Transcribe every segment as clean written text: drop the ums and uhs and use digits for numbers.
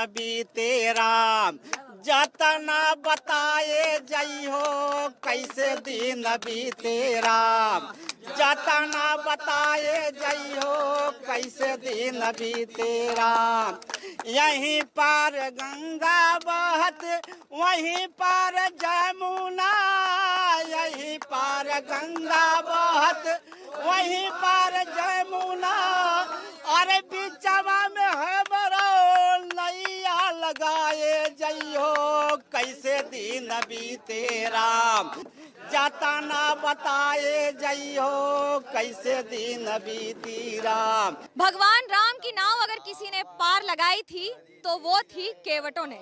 बीते राम, जतना बताए जई हो कैसे दिन बीते राम, जतना बताए जई हो कैसे दिन बीते राम। यहीं पार गंगा बहत वहीं पार जमुना, यहीं पार गंगा बहत वहीं पार जमुना, अरे बिचवा में है बरो नैया लगाए जइयो कैसे दिन बीते राम, जतना बताए जइयो कैसे दिन बीती राम। भगवान राम की नाव अगर किसी ने पार लगाई थी तो वो थी केवटों ने।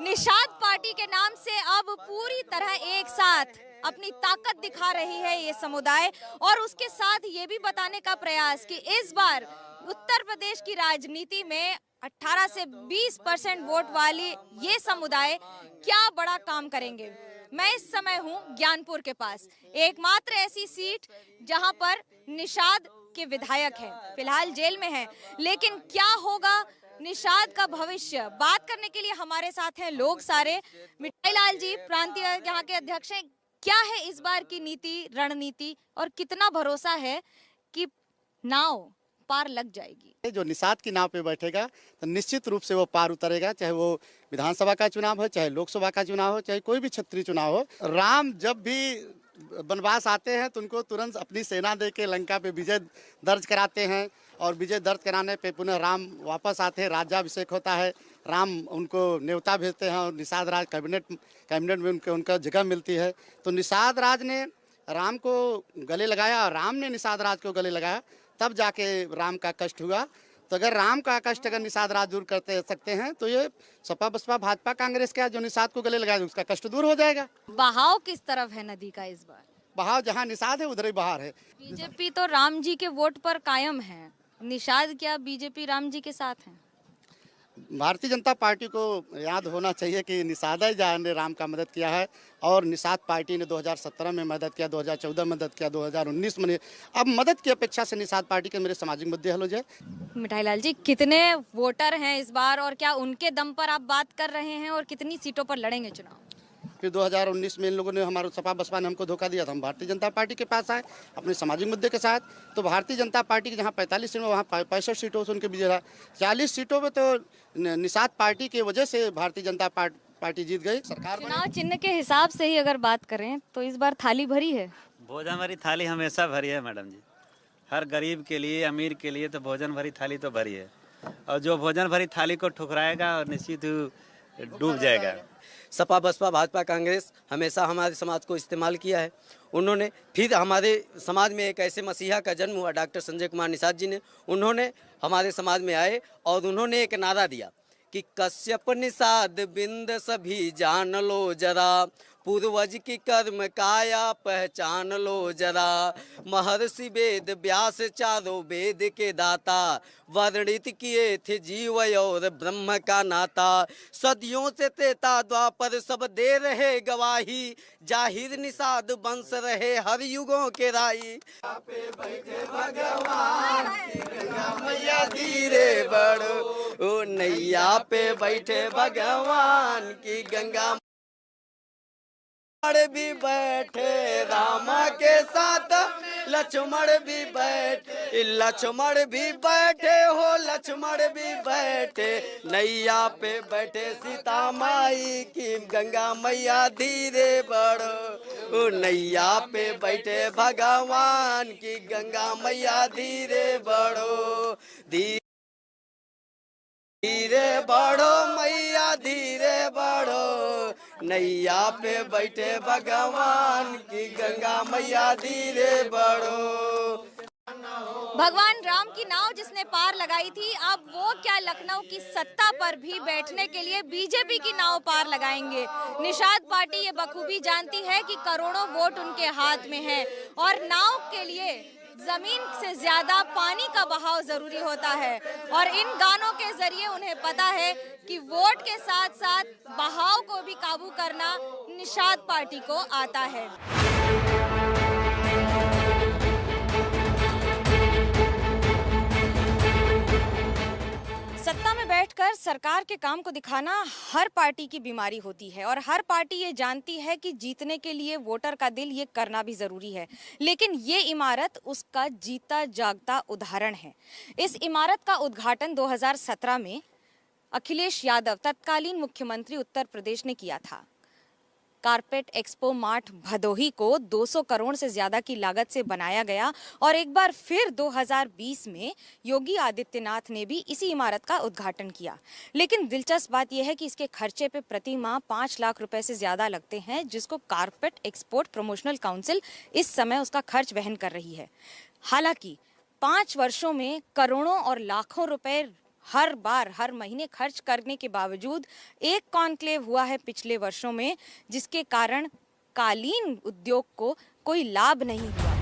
निषाद पार्टी के नाम से अब पूरी तरह एक साथ अपनी ताकत दिखा रही है ये समुदाय, और उसके साथ ये भी बताने का प्रयास कि इस बार उत्तर प्रदेश की राजनीति में 18 से 20% वोट वाली ये समुदाय क्या बड़ा काम करेंगे। मैं इस समय हूँ ज्ञानपुर के पास, एकमात्र ऐसी सीट जहां पर निषाद के विधायक हैं, फिलहाल जेल में हैं, लेकिन क्या होगा निषाद का भविष्य, बात करने के लिए हमारे साथ हैं लोग सारे। मिठाई लाल जी प्रांतीय यहाँ के अध्यक्ष हैं, क्या है इस बार की नीति रणनीति और कितना भरोसा है कि नाव पार लग जाएगी? जो निषाद की नाव पे बैठेगा तो निश्चित रूप से वो पार उतरेगा, चाहे वो विधानसभा का चुनाव हो, चाहे लोकसभा का चुनाव हो, चाहे कोई भी क्षेत्रीय चुनाव हो। राम जब भी वनवास आते हैं तो उनको तुरंत अपनी सेना दे के लंका पे विजय दर्ज कराते हैं, और विजय दर्ज कराने पे पुनः राम वापस आते हैं, राज्याभिषेक होता है, राम उनको न्योता भेजते हैं और निषाद राज कैबिनेट में उनका जगह मिलती है। तो निषाद राज ने राम को गले लगाया और राम ने निषाद राज को गले लगाया, तब जाके राम का कष्ट हुआ। तो अगर राम का कष्ट अगर निषाद राज दूर करते सकते हैं तो ये सपा बसपा भाजपा कांग्रेस का जो निषाद को गले लगाया उसका कष्ट दूर हो जाएगा। बहाव किस तरफ है नदी का इस बार? बहाव जहाँ निषाद है उधर ही बहार है। बीजेपी तो राम जी के वोट पर कायम है, निषाद क्या बीजेपी राम जी के साथ है? भारतीय जनता पार्टी को याद होना चाहिए कि निषाद ने राम का मदद किया है, और निषाद पार्टी ने 2017 में मदद किया, 2014 में मदद किया, 2019 में। अब मदद की अपेक्षा से निषाद पार्टी के मेरे सामाजिक मुद्दे हल हो जाए। मिठाई लाल जी, कितने वोटर हैं इस बार और क्या उनके दम पर आप बात कर रहे हैं, और कितनी सीटों पर लड़ेंगे चुनाव? फिर 2019 में इन लोगों ने हमारे सपा बसपा ने हमको धोखा दिया था, हम भारतीय जनता पार्टी के पास आए अपने सामाजिक मुद्दे के साथ। तो भारतीय जनता पार्टी के जहाँ 45 सीटों में वहाँ 65 सीटों से उनके विजय रहा। 40 सीटों में तो निषाद पार्टी की वजह से भारतीय जनता पार्टी जीत गई। सरकार चुनाव चिन्ह के हिसाब से ही अगर बात करें तो इस बार थाली भरी है। भोजन भरी थाली हमेशा भरी है मैडम जी, हर गरीब के लिए अमीर के लिए तो भोजन भरी थाली तो भरी है, और जो भोजन भरी थाली को ठुकराएगा और निश्चित डूब जाएगा। सपा बसपा भाजपा कांग्रेस हमेशा हमारे समाज को इस्तेमाल किया है। उन्होंने फिर हमारे समाज में एक ऐसे मसीहा का जन्म हुआ, डॉक्टर संजय कुमार निषाद जी ने, उन्होंने हमारे समाज में आए और उन्होंने एक नारा दिया कि कश्यप निषाद बिंद सभी जान लो जरा, पूर्वज की कर्म काया पहचान लो जरा, महर्षि वेद व्यास चारों वेद के दाता, वर्णित किए थे जीव और ब्रह्म का नाता, सदियों से त्रेता द्वापर सब दे रहे गवाही, जाहिर निषाद वंश रहे हर युगों के राई। पे बैठे भगवान की गंगा मैया धीरे बढ़ो, ओ नैया पे बैठे भगवान की गंगा भी बैठे रामा के साथ, लक्ष्मण भी बैठे, लक्ष्मण भी बैठे हो, लक्ष्मण भी बैठे, नैया पे बैठे सीता माई की गंगा मैया धीरे बढ़ो, नैया पे बैठे भगवान की गंगा मैया धीरे बढ़ो, धीरे बढ़ो मैया धीरे बढ़ो, नैया पे बैठे भगवान की गंगा मैया धीरे बढ़ो। भगवान राम की नाव जिसने पार लगाई थी, अब वो क्या लखनऊ की सत्ता पर भी बैठने के लिए बीजेपी की नाव पार लगाएंगे? निषाद पार्टी ये बखूबी जानती है कि करोड़ों वोट उनके हाथ में है, और नाव के लिए जमीन से ज्यादा पानी का बहाव जरूरी होता है, और इन गानों के जरिए उन्हें पता है कि वोट के साथ साथ बहाव को भी काबू करना निषाद पार्टी को आता है। सत्ता में में बैठकर सरकार के काम को दिखाना हर पार्टी की बीमारी होती है और हर पार्टी ये जानती है कि जीतने के लिए वोटर का दिल ये करना भी जरूरी है, लेकिन ये इमारत उसका जीता जागता उदाहरण है। इस इमारत का उद्घाटन 2017 में अखिलेश यादव तत्कालीन मुख्यमंत्री उत्तर प्रदेश ने किया था। कारपेट एक्सपो मार्ट भदोही को 200 करोड़ से ज्यादा की लागत से बनाया गया और एक बार फिर 2020 में योगी आदित्यनाथ ने भी इसी इमारत का उद्घाटन किया। लेकिन दिलचस्प बात यह है कि इसके खर्चे पे प्रति माह 5 लाख रुपए से ज्यादा लगते हैं, जिसको कारपेट एक्सपोर्ट प्रमोशनल काउंसिल इस समय उसका खर्च वहन कर रही है। हालांकि 5 वर्षों में करोड़ों और लाखों रुपए हर महीने खर्च करने के बावजूद एक कॉन्क्लेव हुआ है पिछले वर्षों में, जिसके कारण कालीन उद्योग को कोई लाभ नहीं हुआ।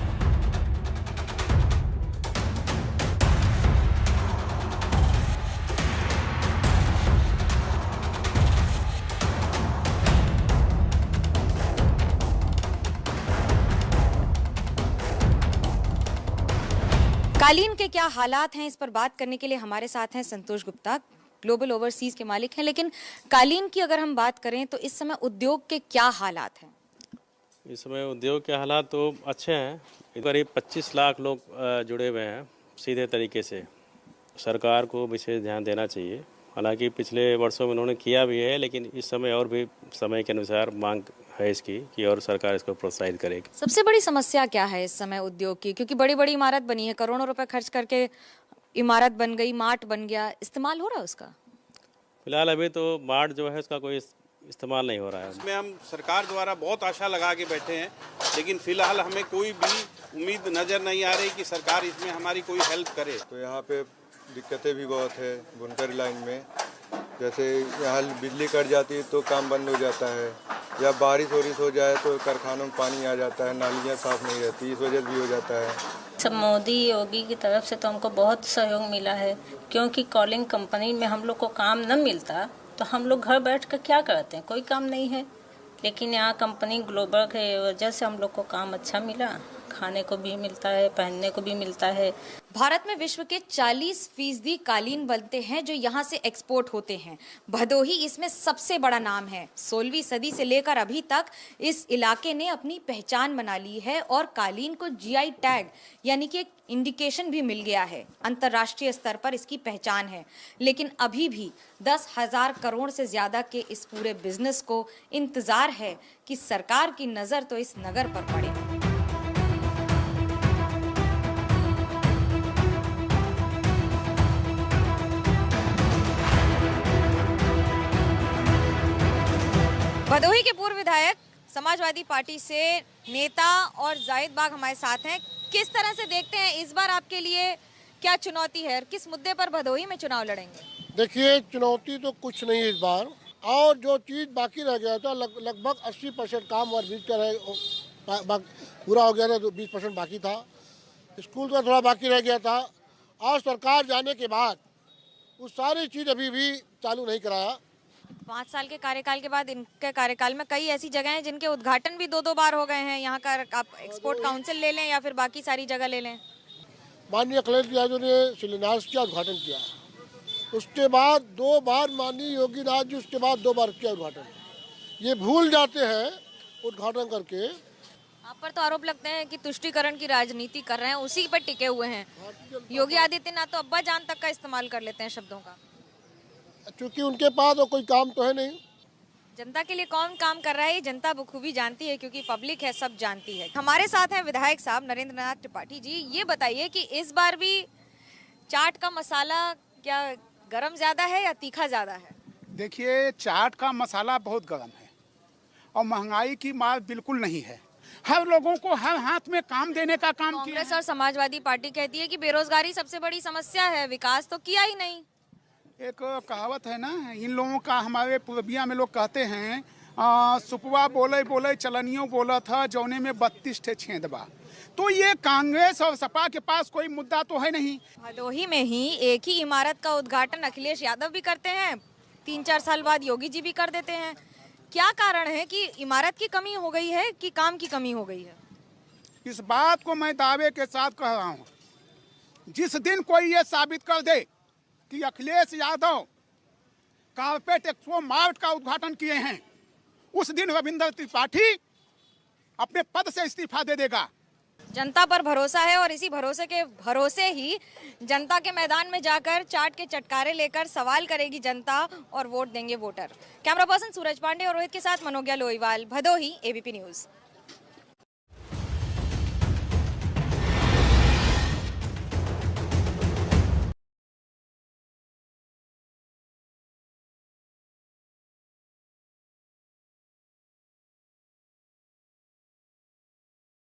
कालीन के क्या हालात हैं, इस पर बात करने के लिए हमारे साथ हैं संतोष गुप्ता, ग्लोबल ओवरसीज के मालिक हैं। लेकिन कालीन की अगर हम बात करें तो इस समय उद्योग के क्या हालात हैं? इस समय उद्योग के हालात तो अच्छे हैं। करीब 25 लाख लोग जुड़े हुए हैं सीधे तरीके से। सरकार को विशेष ध्यान देना चाहिए। हालांकि पिछले वर्षों में उन्होंने किया भी है, लेकिन इस समय और भी समय के अनुसार मांग है इसकी कि और सरकार इसको प्रोत्साहित करेगी। सबसे बड़ी समस्या क्या है इस समय उद्योग की? क्योंकि बड़ी बड़ी इमारत बनी है, करोड़ों रुपए खर्च करके इमारत बन गई, मार्ट बन गया, इस्तेमाल हो रहा है उसका? फिलहाल अभी तो मार्ट जो है उसका कोई इस्तेमाल नहीं हो रहा है। इसमें हम सरकार द्वारा बहुत आशा लगा के बैठे हैं, लेकिन फिलहाल हमें कोई भी उम्मीद नज़र नहीं आ रही कि सरकार इसमें हमारी कोई हेल्प करे। तो यहाँ पे दिक्कतें भी बहुत है बुनकरी लाइन में। जैसे यहाँ बिजली कट जाती है तो काम बंद हो जाता है, या बारिश हो जाए तो कारखानों में पानी आ जाता है, नालियाँ साफ नहीं रहती, इस वजह से भी हो जाता है। सब मोदी योगी की तरफ से तो हमको बहुत सहयोग मिला है, क्योंकि कॉलिंग कंपनी में हम लोग को काम न मिलता तो हम लोग घर बैठ कर क्या करते हैं, कोई काम नहीं है। लेकिन यहाँ कंपनी ग्लोबल के वजह से हम लोग को काम अच्छा मिला, खाने को भी मिलता है, पहनने को भी मिलता है। भारत में विश्व के 40% कालीन बनते हैं जो यहाँ से एक्सपोर्ट होते हैं। भदोही इसमें सबसे बड़ा नाम है। 16वीं सदी से लेकर अभी तक इस इलाके ने अपनी पहचान बना ली है और कालीन को जीआई टैग यानी कि एक इंडिकेशन भी मिल गया है। अंतर्राष्ट्रीय स्तर पर इसकी पहचान है, लेकिन अभी भी 10,000 करोड़ से ज्यादा के इस पूरे बिजनेस को इंतजार है कि सरकार की नजर तो इस नगर पर पड़े। भदोही के पूर्व विधायक, समाजवादी पार्टी से नेता और जाहिद बाग हमारे साथ हैं। किस तरह से देखते हैं इस बार आपके लिए क्या चुनौती है और किस मुद्दे पर भदोही में चुनाव लड़ेंगे? देखिए, चुनौती तो कुछ नहीं इस बार, और जो चीज़ बाकी रह गया था लगभग 80% काम ओवरब्रिज का पूरा हो गया था, तो 20% बाकी था। स्कूल का थोड़ा बाकी रह गया था, और सरकार जाने के बाद वो सारी चीज़ अभी भी चालू नहीं कराया। 5 साल के कार्यकाल के बाद इनके कार्यकाल में कई ऐसी जगह हैं जिनके उद्घाटन भी 2-2 बार हो गए हैं। यहाँ का आप एक्सपोर्ट काउंसिल ले लें या फिर बाकी सारी जगह ले लें। माननीय अखिलेश यादव ने शिलान्यास किया, उद्घाटन किया, उसके बाद 2 बार माननीय योगी नाथ जी उसके बाद 2 बार किया उद्घाटन। ये भूल जाते हैं उद्घाटन करके। आप पर तो आरोप लगते हैं कि तुष्टीकरण की राजनीति कर रहे हैं, उसी पर टिके हुए हैं। योगी आदित्यनाथ तो अब्बा जान तक का इस्तेमाल कर लेते हैं शब्दों का, क्योंकि उनके पास कोई काम तो है नहीं। जनता के लिए कौन काम कर रहा है ये जनता बखूबी जानती है, क्योंकि पब्लिक है, सब जानती है। हमारे साथ हैं विधायक साहब नरेंद्र नाथ त्रिपाठी जी। ये बताइए कि इस बार भी चाट का मसाला क्या गरम ज्यादा है या तीखा ज्यादा है? देखिए, चाट का मसाला बहुत गरम है और महंगाई की मार बिल्कुल नहीं है। हर लोगों को हर हाथ में काम देने का काम किया। कांग्रेस और समाजवादी पार्टी कहती है कि बेरोजगारी सबसे बड़ी समस्या है, विकास तो किया ही नहीं। एक कहावत है ना, इन लोगों का, हमारे पूर्विया में लोग कहते हैं, सुपवा बोले बोले चलनियों बोला था, जौने में 32 ठे छेदबा। तो ये कांग्रेस और सपा के पास कोई मुद्दा तो है नहीं। भदोही में ही एक ही इमारत का उद्घाटन अखिलेश यादव भी करते हैं, 3-4 साल बाद योगी जी भी कर देते हैं। क्या कारण है कि इमारत की कमी हो गई है कि काम की कमी हो गई है? इस बात को मैं दावे के साथ कह रहा हूँ, जिस दिन कोई ये साबित कर दे कि Akhilesh Yadav carpet expo mart का उद्घाटन किए हैं, उस दिन रविंद्र त्रिपाठी अपने पद से इस्तीफा दे देगा। जनता पर भरोसा है और इसी भरोसे ही जनता के मैदान में जाकर चाट के चटकारे लेकर सवाल करेगी जनता और वोट देंगे वोटर। कैमरा पर्सन सूरज पांडे और रोहित के साथ मनोज्ञा लोईवाल, भदोही, एबीपी न्यूज।